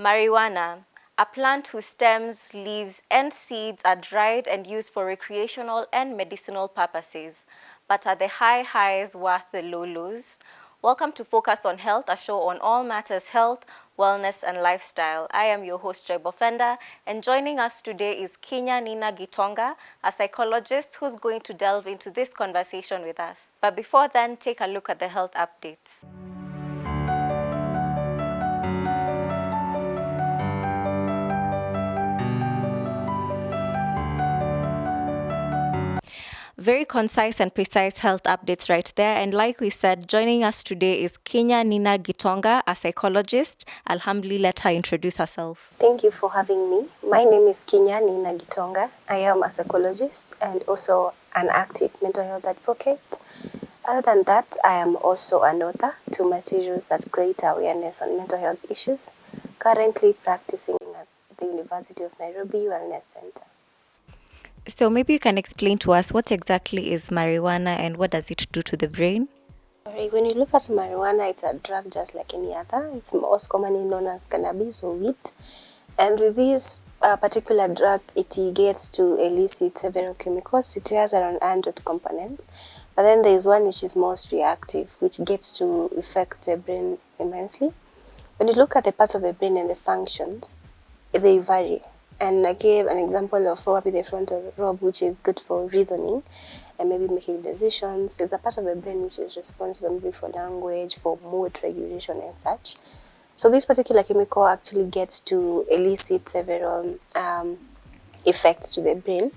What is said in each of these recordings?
Marijuana, a plant whose stems, leaves, and seeds are dried and used for recreational and medicinal purposes. But are the high highs worth the low lows? Welcome to Focus on Health, a show on all matters health, wellness, and lifestyle. I am your host, Joy Bofenda, and joining us today is Kinya Nina Gitonga, a psychologist who's going to delve into this conversation with us. But before then, take a look at the health updates. Very concise and precise health updates right there. And like we said, joining us today is Kinya Nina Gitonga, a psychologist. I'll humbly let her introduce herself. Thank you for having me. My name is Kinya Nina Gitonga. I am a psychologist and also an active mental health advocate. Other than that, I am also an author to materials that create awareness on mental health issues, currently practicing at the University of Nairobi Wellness Center. So maybe you can explain to us what exactly is marijuana and what does it do to the brain? Alright, when you look at marijuana, it's a drug just like any other. It's most commonly known as cannabis or weed. And with this particular drug, it gets to elicit several chemicals. It has around 100 components. But then there is one which is most reactive, which gets to affect the brain immensely. When you look at the parts of the brain and the functions, they vary. And I gave an example of probably the frontal lobe, which is good for reasoning and maybe making decisions. There's a part of the brain which is responsible maybe for language, for mood regulation and such. So this particular chemical actually gets to elicit several effects to the brain.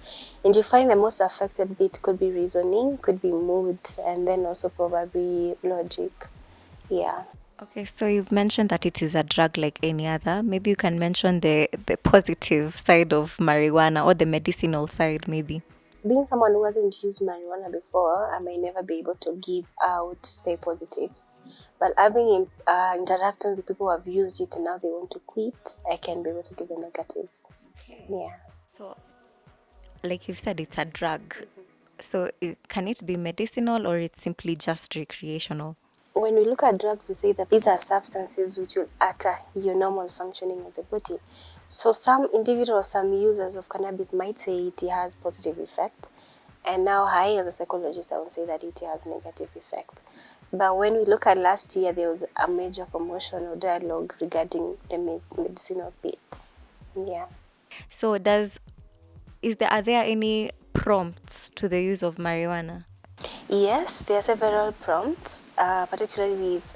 And you find the most affected bit could be reasoning, could be mood, and then also probably logic. Yeah. Okay, so you've mentioned that it is a drug like any other. Maybe you can mention the positive side of marijuana or the medicinal side, maybe. Being someone who hasn't used marijuana before, I may never be able to give out the positives. But having interacted with people who have used it and now they want to quit, I can be able to give the negatives. Okay. Yeah. So, like you've said, it's a drug. So, can it be medicinal or it's simply just recreational? When we look at drugs, we say that these are substances which will alter your normal functioning of the body. So some individuals, some users of cannabis might say it has positive effect. And now I, as a psychologist, I would say that it has negative effect. But when we look at last year, there was a major commotion or dialogue regarding the medicinal bit. Yeah. So are there any prompts to the use of marijuana? Yes, there are several prompts, particularly with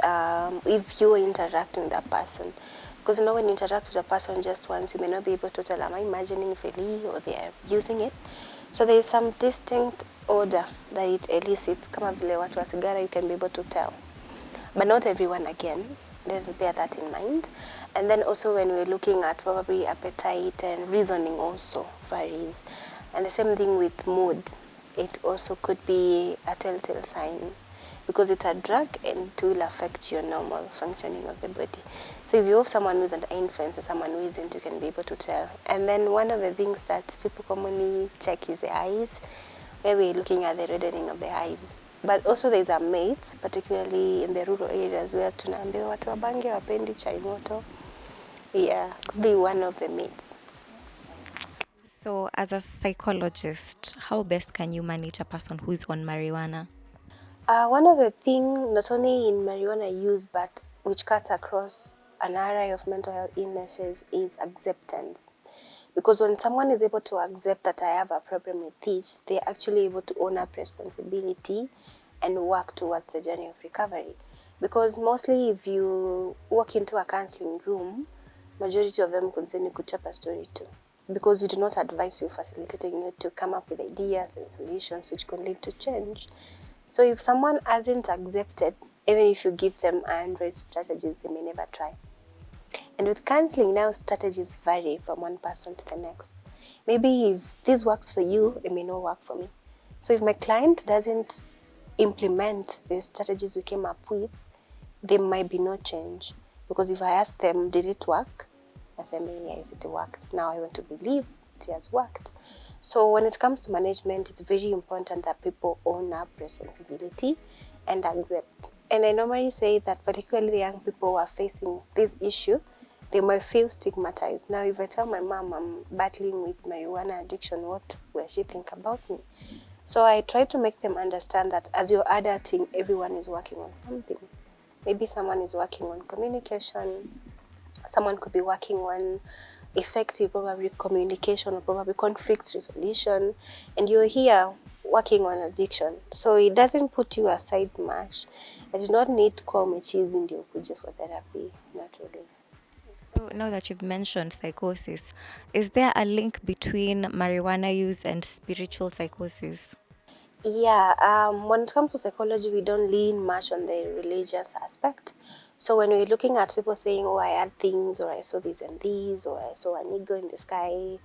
if you are interacting with a person. Because when you interact with a person just once, you may not be able to tell, am I imagining really or they are using it? So there is some distinct order that it elicits. Kama vile watu wa sigara, you can be able to tell. But not everyone again. Let's bear that in mind. And then also when we're looking at probably appetite and reasoning also varies. And the same thing with mood. It also could be a telltale sign because it's a drug and it will affect your normal functioning of the body. So if you have someone who's under influence and someone who isn't, you can be able to tell. And then one of the things that people commonly check is the eyes, where we're looking at the reddening of the eyes. But also there's a myth, particularly in the rural areas where tunaambiwa watu wa bangi wapendi chai moto. Yeah, could be one of the myths. So, as a psychologist, how best can you manage a person who is on marijuana? One of the things, not only in marijuana use, but which cuts across an array of mental health illnesses, is acceptance. Because when someone is able to accept that I have a problem with this, they're actually able to own up responsibility and work towards the journey of recovery. Because mostly if you walk into a counseling room, majority of them continue to chap a story too. Because we do not advise you, facilitating you to come up with ideas and solutions which can lead to change. So if someone hasn't accepted, even if you give them 100 strategies, they may never try. And with counseling now, strategies vary from one person to the next. Maybe if this works for you, it may not work for me. So if my client doesn't implement the strategies we came up with, there might be no change. Because if I ask them, did it work? I say, yes, it worked. Now I want to believe it has worked. So when it comes to management, it's very important that people own up responsibility and accept. And I normally say that particularly the young people who are facing this issue, They might feel stigmatized. Now, if I tell my mom I'm battling with marijuana addiction, what will she think about me? So I try to make them understand that as you're adulting, everyone is working on something. Maybe someone is working on communication, someone could be working on effective probably communication or probably conflict resolution, and you're here working on addiction. So it doesn't put you aside much. I do not need to call my cheese in the okuje for therapy, not really. So now that you've mentioned psychosis, is there a link between marijuana use and spiritual psychosis? Yeah, when it comes to psychology, we don't lean much on the religious aspect. So when we're looking at people saying, oh, I had things, or I saw this and this, or I saw an eagle in the sky,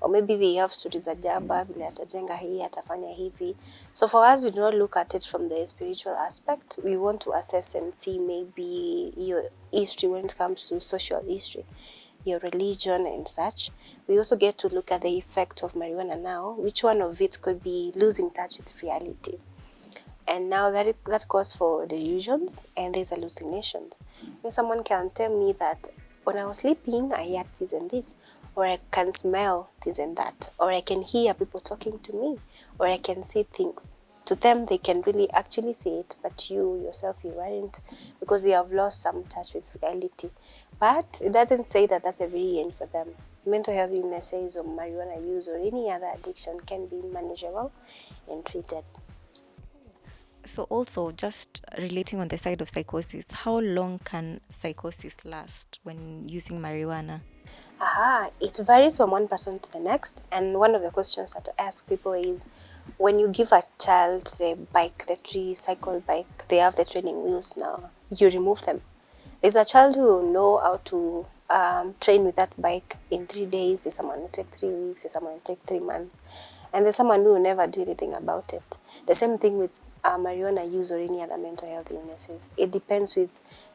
or maybe we have stories za jaba, vile atajenga hii, atafanya hivi. So for us, we do not look at it from the spiritual aspect. We want to assess and see maybe your history when it comes to social history, your religion and such. We also get to look at the effect of marijuana now, which one of it could be losing touch with reality. And now that calls for delusions and there's hallucinations. When someone can tell me that when I was sleeping, I heard this and this, or I can smell this and that, or I can hear people talking to me, or I can see things. To them, they can really actually see it, but you yourself, you weren't, because they have lost some touch with reality. But it doesn't say that that's a very end for them. Mental health illnesses or marijuana use or any other addiction can be manageable and treated. So also just relating on the side of psychosis, how long can psychosis last when using marijuana? It varies from one person to the next. And one of the questions that I ask people is, when you give a child the bike, the tricycle bike, they have the training wheels now, you remove them. There's a child who will know how to train with that bike in 3 days. There's someone who take 3 weeks. There's someone who take 3 months. And there's someone who will never do anything about it. The same thing with marijuana use or any other mental health illnesses. It depends with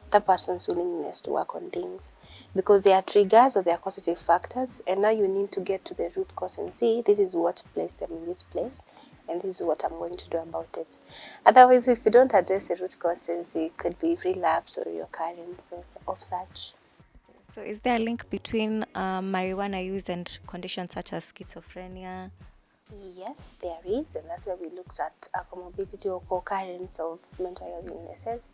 the person's willingness to work on things, because there are triggers or there are causative factors, and now you need to get to the root cause and see this is what placed them in this place, and this is what I'm going to do about it. Otherwise, if you don't address the root causes, there could be relapse or reoccurrence of such. So is there a link between marijuana use and conditions such as schizophrenia? Yes, there is, and that's where we looked at a comorbidity or co-occurrence of mental health illnesses.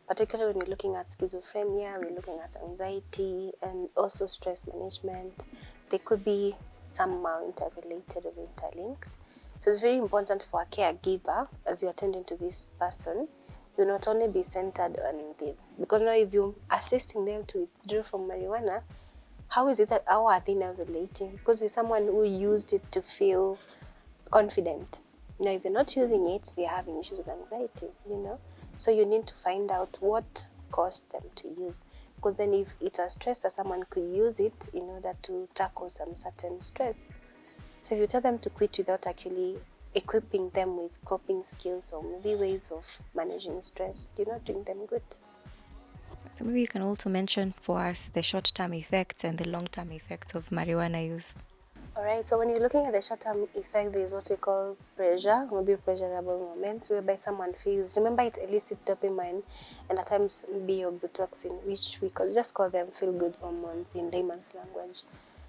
Particularly when we're looking at schizophrenia, we're looking at anxiety and also stress management. They could be somehow interrelated or interlinked. So it's very important for a caregiver, as you're attending to this person, you not only be centered on this. Because now if you're assisting them to withdraw from marijuana, how is it that, how are they now relating? Because there's someone who used it to feel confident. Now, if they're not using it, they're having issues with anxiety. So you need to find out what caused them to use. Because then if it's a stressor, someone could use it in order to tackle some certain stress. So if you tell them to quit without actually equipping them with coping skills or maybe ways of managing stress, you're not doing them good. So maybe you can also mention for us the short-term effects and the long-term effects of marijuana use. All right, so when you're looking at the short-term effect, there's what we call pleasure, maybe pleasurable moments, whereby someone feels, remember it elicits dopamine and at times maybe oxytocin, which we could just call them feel-good hormones in layman's language.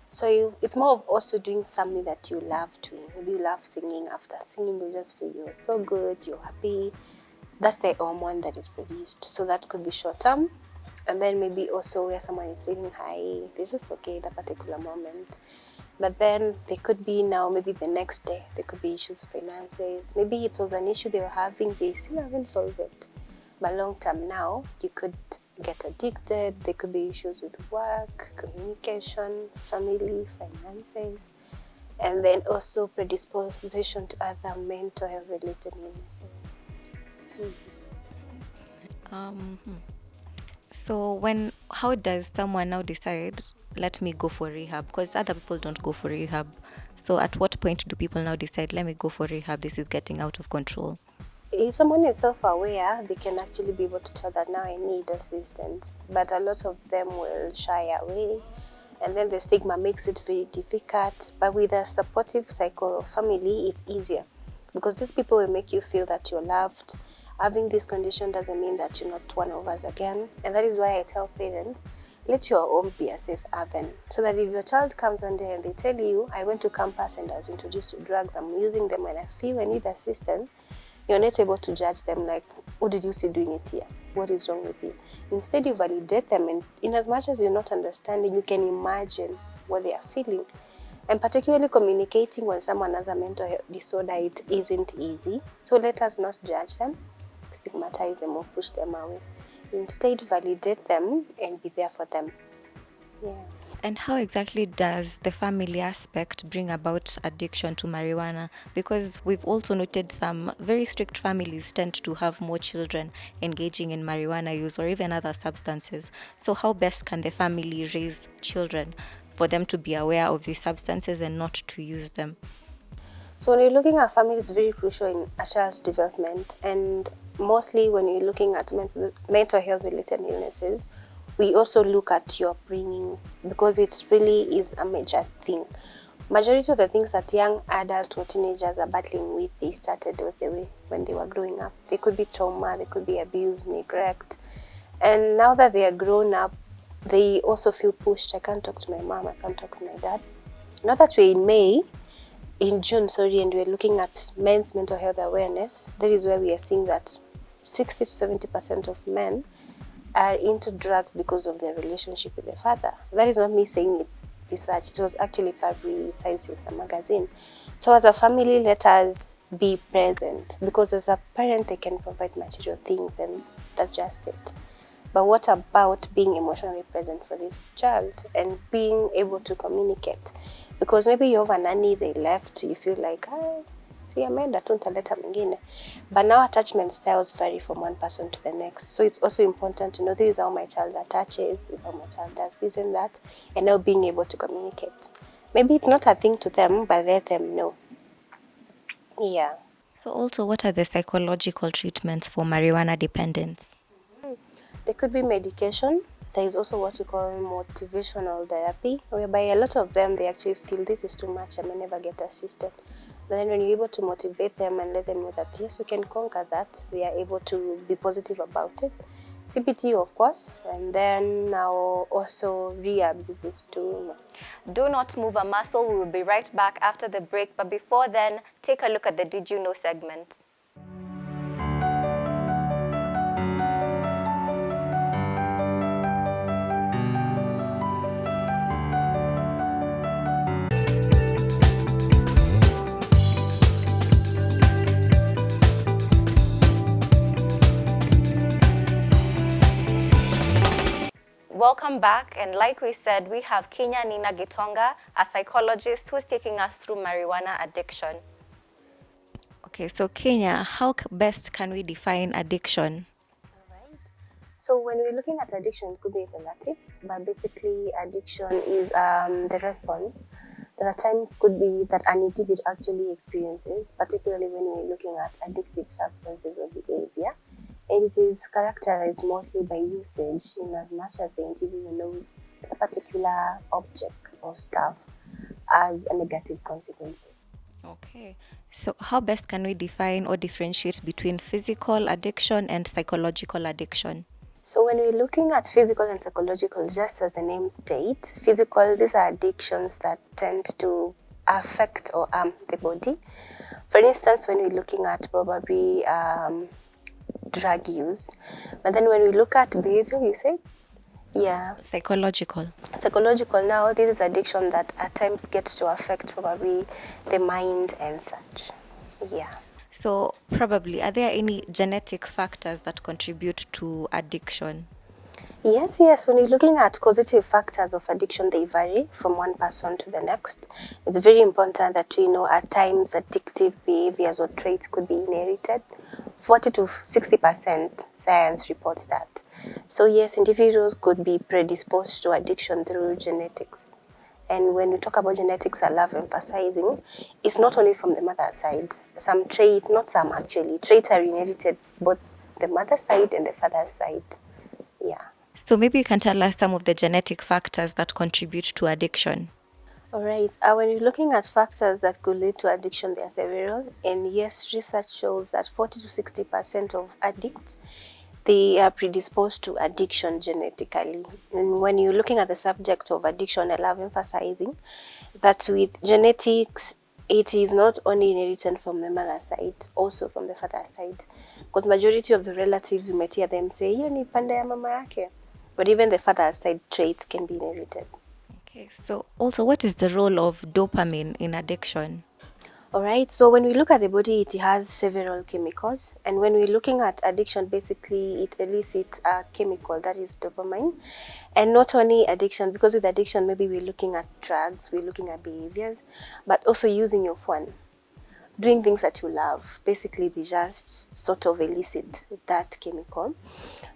So it's more of also doing something that you love doing. Maybe you love singing. After singing, you just feel you're so good, you're happy. That's the hormone that is produced. So that could be short-term. And then maybe also where someone is feeling high, they're just okay at that particular moment. But then they could be now, maybe the next day, there could be issues with finances. Maybe it was an issue they were having, they still haven't solved it. But long term now, you could get addicted. There could be issues with work, communication, family, finances, and then also predisposition to other mental health related illnesses. So how does someone now decide, let me go for rehab? Because other people don't go for rehab. So at what point do people now decide, let me go for rehab, this is getting out of control? If someone is self-aware, they can actually be able to tell that now I need assistance. But a lot of them will shy away, and then the stigma makes it very difficult. But with a supportive cycle of family, it's easier, because these people will make you feel that you're loved. Having this condition doesn't mean that you're not one of us again. And that is why I tell parents, let your home be a safe haven. So that if your child comes one day and they tell you, I went to campus and I was introduced to drugs, I'm using them and I feel I need assistance, you're not able to judge them like, what did you see doing it here? What is wrong with you? Instead, you validate them, and in as much as you're not understanding, you can imagine what they are feeling. And particularly communicating when someone has a mental health disorder, it isn't easy. So let us not judge them, stigmatize them, or push them away. Instead, validate them and be there for them. Yeah. And how exactly does the family aspect bring about addiction to marijuana? Because we've also noted some very strict families tend to have more children engaging in marijuana use or even other substances. So, how best can the family raise children for them to be aware of these substances and not to use them? So when you're looking at family, it's very crucial in a child's development, and mostly when you're looking at mental health related illnesses, we also look at your upbringing because it really is a major thing. Majority of the things that young adults or teenagers are battling with, they started with the way when they were growing up. They could be trauma, they could be abuse, neglect, and now that they are grown up, they also feel pushed. I can't talk to my mom, I can't talk to my dad. Now that we're in June, and we're looking at men's mental health awareness, that is where we are seeing that 60 to 70% of men are into drugs because of their relationship with their father. That is not me saying it's research. It was actually publicized in some magazine. So as a family, let us be present, because as a parent, they can provide material things and that's just it. But what about being emotionally present for this child and being able to communicate? Because maybe you have a nanny, they left, you feel like, see, ameenda tu nitaleta mwingine. But now attachment styles vary from one person to the next. So it's also important to know, this is how my child attaches, this is how my child does this and that, and now being able to communicate. Maybe it's not a thing to them, but let them know. Yeah. So, also, what are the psychological treatments for marijuana dependence? There could be medication. There is also what we call motivational therapy, whereby a lot of them, they actually feel this is too much, I may never get assisted. But then when you're able to motivate them and let them know that, yes, we can conquer that, we are able to be positive about it. CBT, of course, and then now also rehabs if it's too. Do not move a muscle. We will be right back after the break. But before then, take a look at the Did You Know segment. Welcome back, and like we said, we have Kenya Nina Gitonga, a psychologist who's taking us through marijuana addiction. Okay, so Kenya, how best can we define addiction? Alright. So when we're looking at addiction, it could be relative, but basically addiction is the response. There are times could be that an individual actually experiences, particularly when we're looking at addictive substances or behavior. And it is characterized mostly by usage, in as much as the individual knows a particular object or stuff as a negative consequences. Okay, so how best can we define or differentiate between physical addiction and psychological addiction? So when we're looking at physical and psychological, just as the name states, physical, these are addictions that tend to affect or harm the body. For instance, when we're looking at probably drug use. But then when we look at behavior, you say? Yeah. Psychological. Psychological now, this is addiction that at times get to affect probably the mind and such. Yeah. So probably, are there any genetic factors that contribute to addiction? Yes. When you're looking at causative factors of addiction, they vary from one person to the next. It's very important that we know at times addictive behaviors or traits could be inherited. 40 to 60% science reports that. So yes, individuals could be predisposed to addiction through genetics. And when we talk about genetics, I love emphasizing, it's not only from the mother side. Some traits, not some actually, traits are inherited both the mother side and the father's side. Yeah. So maybe you can tell us some of the genetic factors that contribute to addiction. All right. When you're looking at factors that could lead to addiction, there are several. And yes, research shows that 40 to 60% of addicts, they are predisposed to addiction genetically. And when you're looking at the subject of addiction, I love emphasizing that with genetics, it is not only inherited from the mother side, also from the father side. Because majority of the relatives, you might hear them say, hiyo ni pande ya mama yake. But even the father side traits can be inherited. Okay, so also, what is the role of dopamine in addiction? All right, so when we look at the body, it has several chemicals. And when we're looking at addiction, basically it elicits a chemical that is dopamine. And not only addiction, because with addiction, maybe we're looking at drugs, we're looking at behaviors, but also using your phone, doing things that you love. Basically, they just sort of elicit that chemical.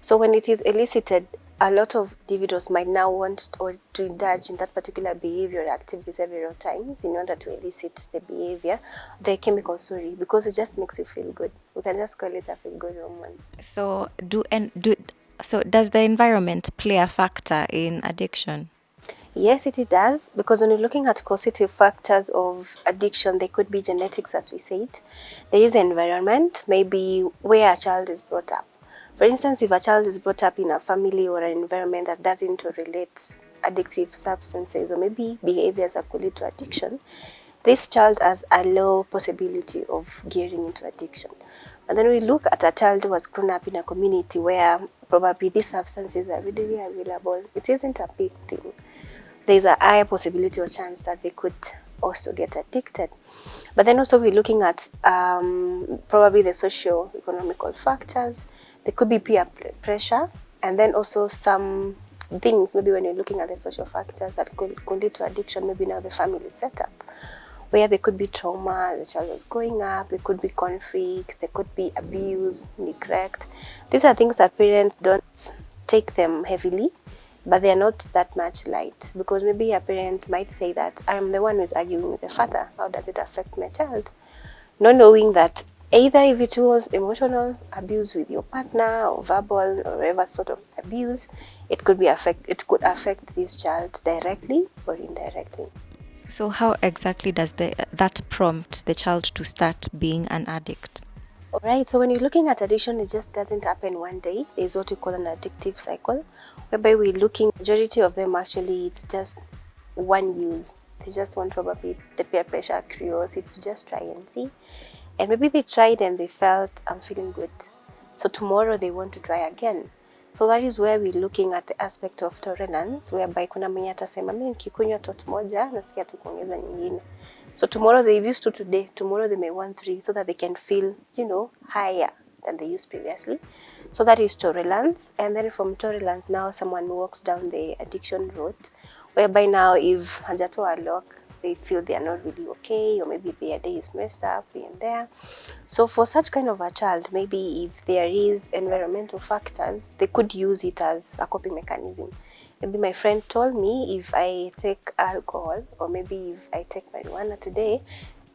So when it is elicited, a lot of individuals might now want or to indulge in that particular behavior or activity several times in order to elicit the behavior, the chemical, sorry, because it just makes you feel good. We can just call it a feel good hormone. So so does the environment play a factor in addiction? Yes, it does, because when you're looking at causative factors of addiction, they could be genetics, as we said. There is environment, maybe where a child is brought up. For instance, if a child is brought up in a family or an environment that doesn't relate addictive substances or maybe behaviors that could lead to addiction, this child has a low possibility of gearing into addiction. And then we look at a child who has grown up in a community where probably these substances are readily available. It isn't a big thing. There's a higher possibility or chance that they could also get addicted. But then also we're looking at probably the socio-economical factors. There could be peer pressure, and then also some things, maybe when you're looking at the social factors that could lead to addiction, maybe now the family setup, where there could be trauma, the child was growing up, there could be conflict, there could be abuse, neglect. These are things that parents don't take them heavily, but they are not that much light, because maybe a parent might say that I'm the one who's arguing with the father. How does it affect my child? Not knowing that either if it was emotional abuse with your partner or verbal or whatever sort of abuse, it could affect this child directly or indirectly. So how exactly does that prompt the child to start being an addict? All right, so when you're looking at addiction, it just doesn't happen one day. There's what we call an addictive cycle, whereby we're looking, majority of them actually, it's just one use. They just want probably the peer pressure, curiosity to just try and see. And maybe they tried and they felt, I'm feeling good. So tomorrow they want to try again. So that is where we're looking at the aspect of tolerance, whereby kuna mwenye atasema mimi nikikunywa tot moja nasikia tu kuongeza nyingine. So tomorrow they've used to today, tomorrow they may want 3 so that they can feel, higher than they used previously. So that is tolerance. And then from tolerance, now someone walks down the addiction road, whereby now if hajatoa lock, they feel they are not really okay, or maybe their day is messed up here and there. So for such kind of a child, maybe if there is environmental factors, they could use it as a coping mechanism. Maybe my friend told me if I take alcohol, or maybe if I take marijuana today,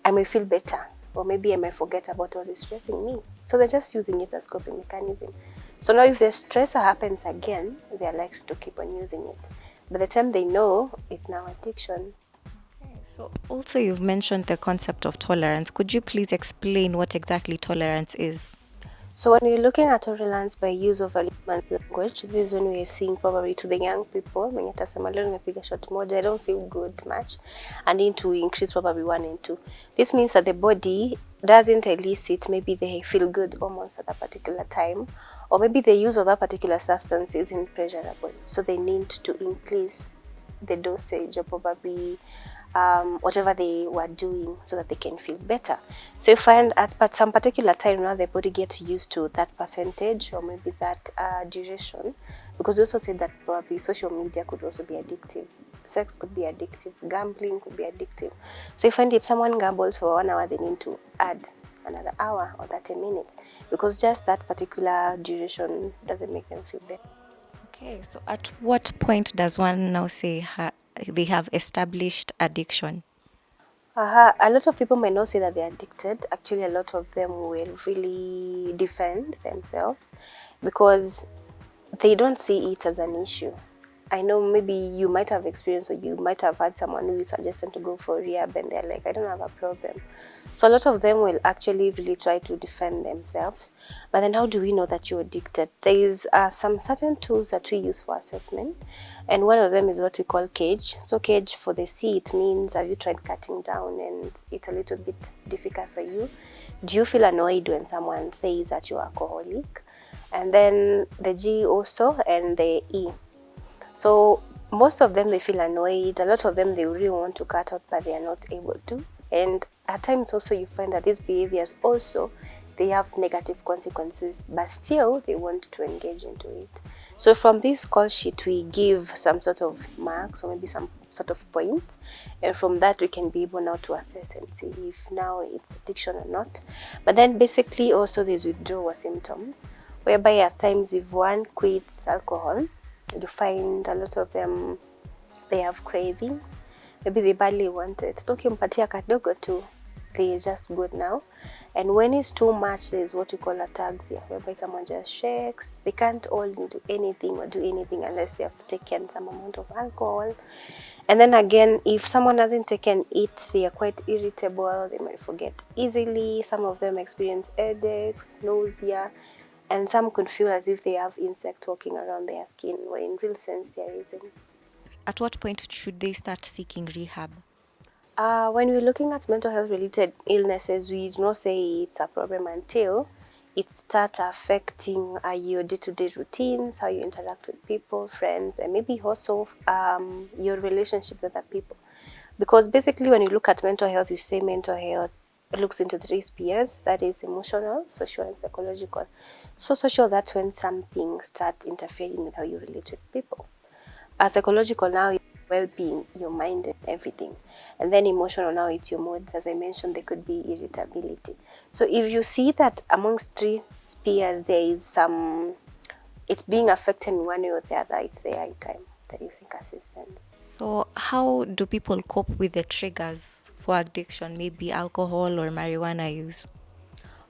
I may feel better, or maybe I may forget about what is stressing me. So they're just using it as coping mechanism. So now if the stressor happens again, they are likely to keep on using it. By the time they know, it's now addiction. So also you've mentioned the concept of tolerance. Could you please explain what exactly tolerance is? So when we're looking at tolerance by use of a layman's language, this is when we are seeing probably to the young people, mwenye atasema leo nimepiga shot moja, I don't feel good much, and need to increase probably 1 and 2. This means that the body doesn't elicit maybe they feel good almost at that particular time, or maybe the use of that particular substance isn't pleasurable, so they need to increase the dosage or probably whatever they were doing so that they can feel better. So you find at some particular time now the body gets used to that percentage or maybe that duration, because you also said that probably social media could also be addictive. Sex could be addictive. Gambling could be addictive. So you find if someone gambles for 1 hour, they need to add another hour or 30 minutes, because just that particular duration doesn't make them feel better. Okay, so at what point does one now say they have established addiction? A lot of people may not say that they're addicted. Actually, a lot of them will really defend themselves because they don't see it as an issue. I know maybe you might have experienced, or you might have had someone who is suggested to go for rehab and they're like, I don't have a problem. So a lot of them will actually really try to defend themselves. But then how do we know that you're addicted? There is some certain tools that we use for assessment. And one of them is what we call cage. So cage, for the C, it means, have you tried cutting down and it's a little bit difficult for you? Do you feel annoyed when someone says that you're alcoholic? And then the G also, and the E. So most of them, they feel annoyed. A lot of them, they really want to cut out, but they are not able to. And at times also you find that these behaviors also, they have negative consequences, but still they want to engage into it. So from this call sheet, we give some sort of marks or maybe some sort of points. And from that, we can be able now to assess and see if now it's addiction or not. But then basically also there's withdrawal symptoms, whereby at times if one quits alcohol, you find a lot of them, they have cravings. Maybe they badly want it. Tukimpatia kadogo tu, they just good now. And when it's too much, there's what we call ataxia, whereby someone just shakes. They can't hold into anything or do anything unless they have taken some amount of alcohol. And then again, if someone hasn't taken it, they are quite irritable. They might forget easily. Some of them experience headaches, nausea, and some could feel as if they have insect walking around their skin, where in real sense there isn't. At what point should they start seeking rehab? When we're looking at mental health related illnesses, we do not say it's a problem until it starts affecting your day-to-day routines, how you interact with people, friends, and maybe also your relationship with other people. Because basically when you look at mental health, you say mental health looks into 3 spheres, that is emotional, social, and psychological. So social, that's when something starts interfering with how you relate with people. Psychological now is well-being, your mind and everything. And then emotional now, it's your moods. As I mentioned, there could be irritability. So if you see that amongst 3 spheres, there is some, it's being affected in one way or the other, it's the high time that you seek assistance. So, how do people cope with the triggers for addiction, maybe alcohol or marijuana use?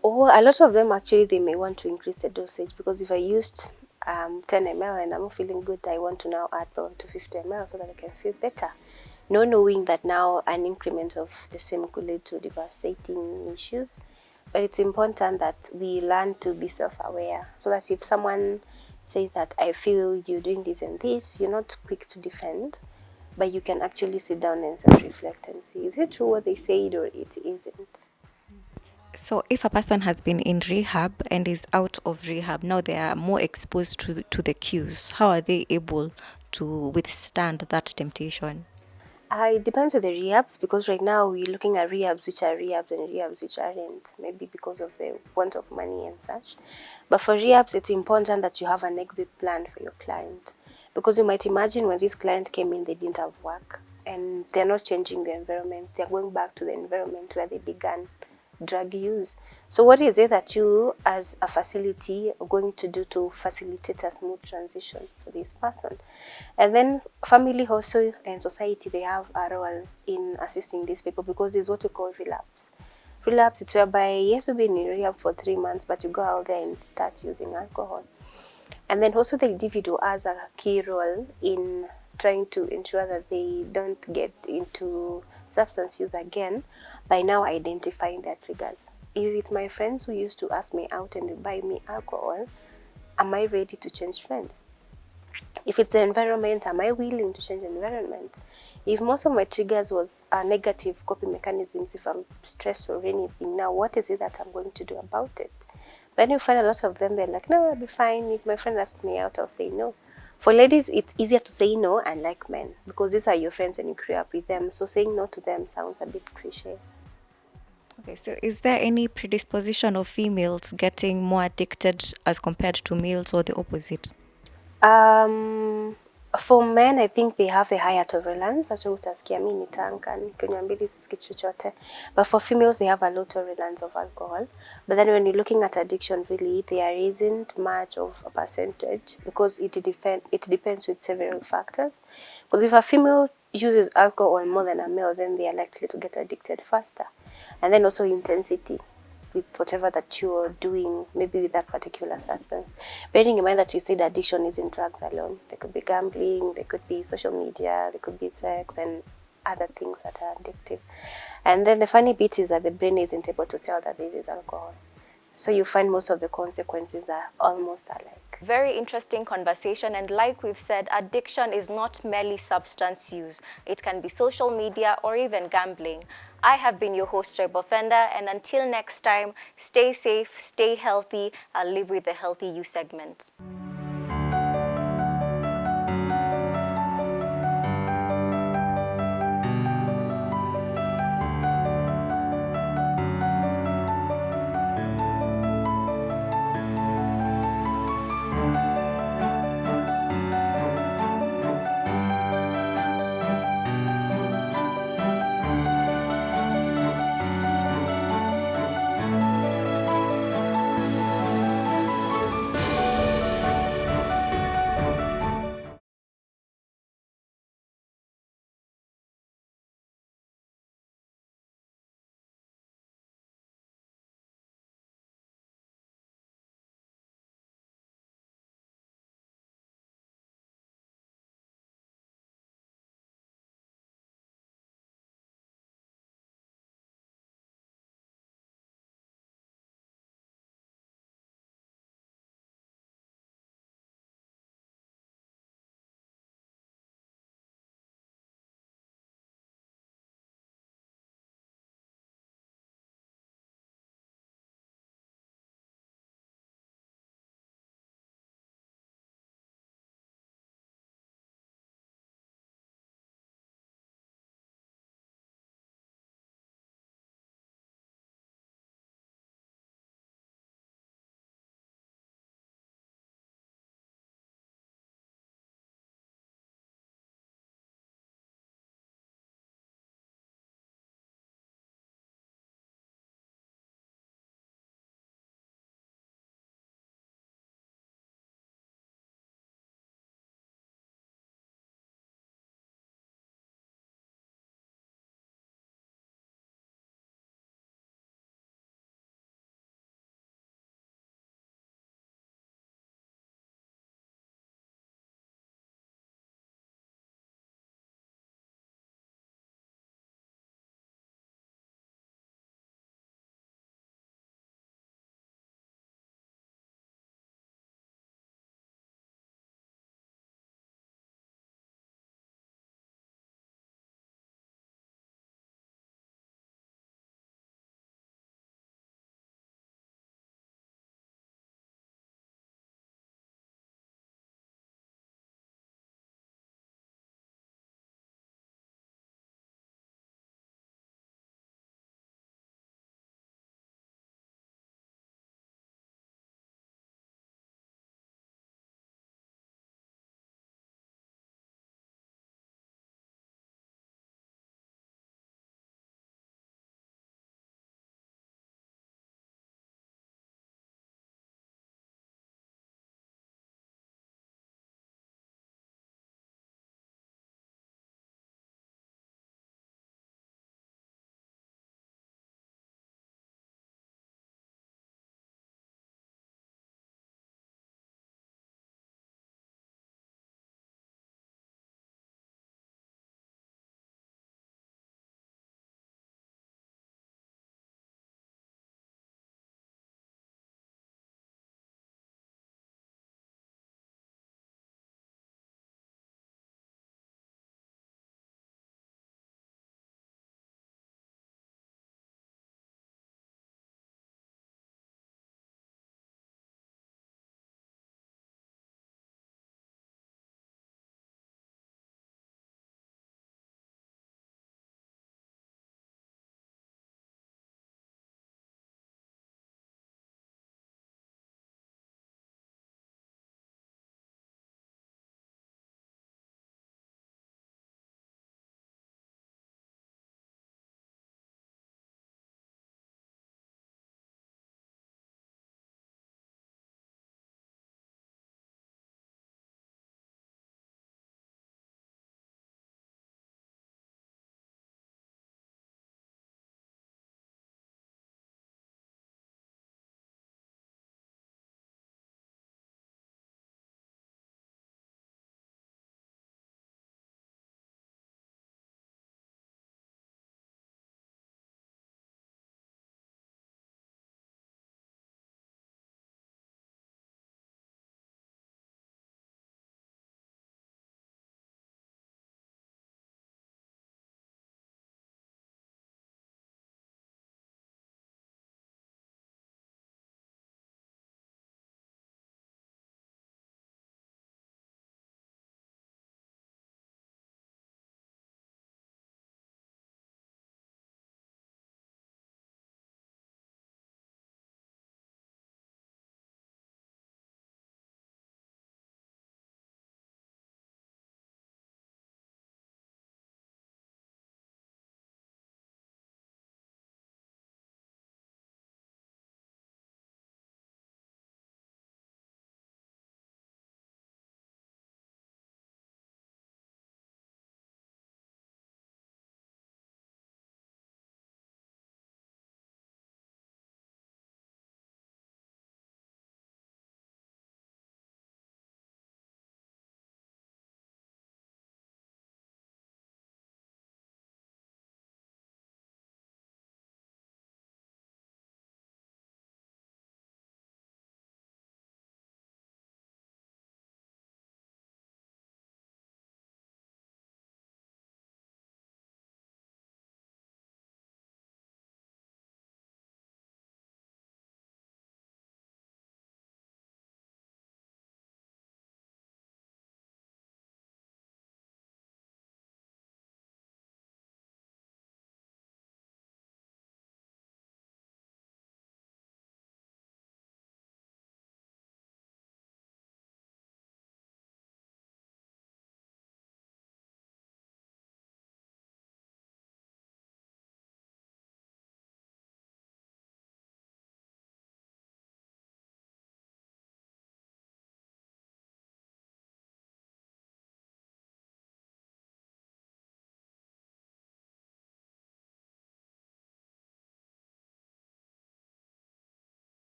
Or a lot of them actually, they may want to increase the dosage, because if I used 10 ml and I'm not feeling good, I want to now add probably to 50 ml so that I can feel better. No knowing that now an increment of the same could lead to devastating issues. But it's important that we learn to be self-aware, so that if someone says that I feel you're doing this and this, you're not quick to defend, but you can actually sit down and self-reflect and see, is it true what they said or it isn't? So, if a person has been in rehab and is out of rehab, now they are more exposed to the cues. How are they able to withstand that temptation? It depends with the rehabs, because right now we're looking at rehabs which are rehabs and rehabs which aren't, maybe because of the want of money and such. But for rehabs, it's important that you have an exit plan for your client, because you might imagine when this client came in, they didn't have work and they're not changing the environment. They're going back to the environment where they began drug use. So what is it that you as a facility are going to do to facilitate a smooth transition for this person? And then family also and society, they have a role in assisting these people, because there's what we call relapse. Relapse is whereby, yes, you've been in rehab for 3 months, but you go out there and start using alcohol. And then also the individual has a key role in trying to ensure that they don't get into substance use again, by now identifying their triggers. If it's my friends who used to ask me out and they buy me alcohol, am I ready to change friends? If it's the environment, am I willing to change the environment? If most of my triggers was negative coping mechanisms, if I'm stressed or anything, now what is it that I'm going to do about it? When you find a lot of them, they're like, no, I'll be fine. If my friend asks me out, I'll say no. For ladies, it's easier to say no, unlike men, because these are your friends and you grew up with them. So saying no to them sounds a bit cliche. Okay, so is there any predisposition of females getting more addicted as compared to males, or the opposite? Um, for men, I think they have a higher tolerance. Hata utasikia mimi ni tanka, nikinywa sisiki chochote. But for females, they have a low tolerance of alcohol. But then when you're looking at addiction, really, there isn't much of a percentage, because it depends with several factors. Because if a female uses alcohol more than a male, then they are likely to get addicted faster. And then also intensity. with whatever that you're doing, maybe with that particular substance. Bearing in mind that we said addiction isn't drugs alone. There could be gambling, there could be social media, there could be sex and other things that are addictive. And then the funny bit is that the brain isn't able to tell that this is alcohol. So you find most of the consequences are almost alike. Very interesting conversation, and like we've said, addiction is not merely substance use. It can be social media or even gambling. I have been your host, Joy Bofenda, and until next time, stay safe, stay healthy, and live with the Healthy You segment.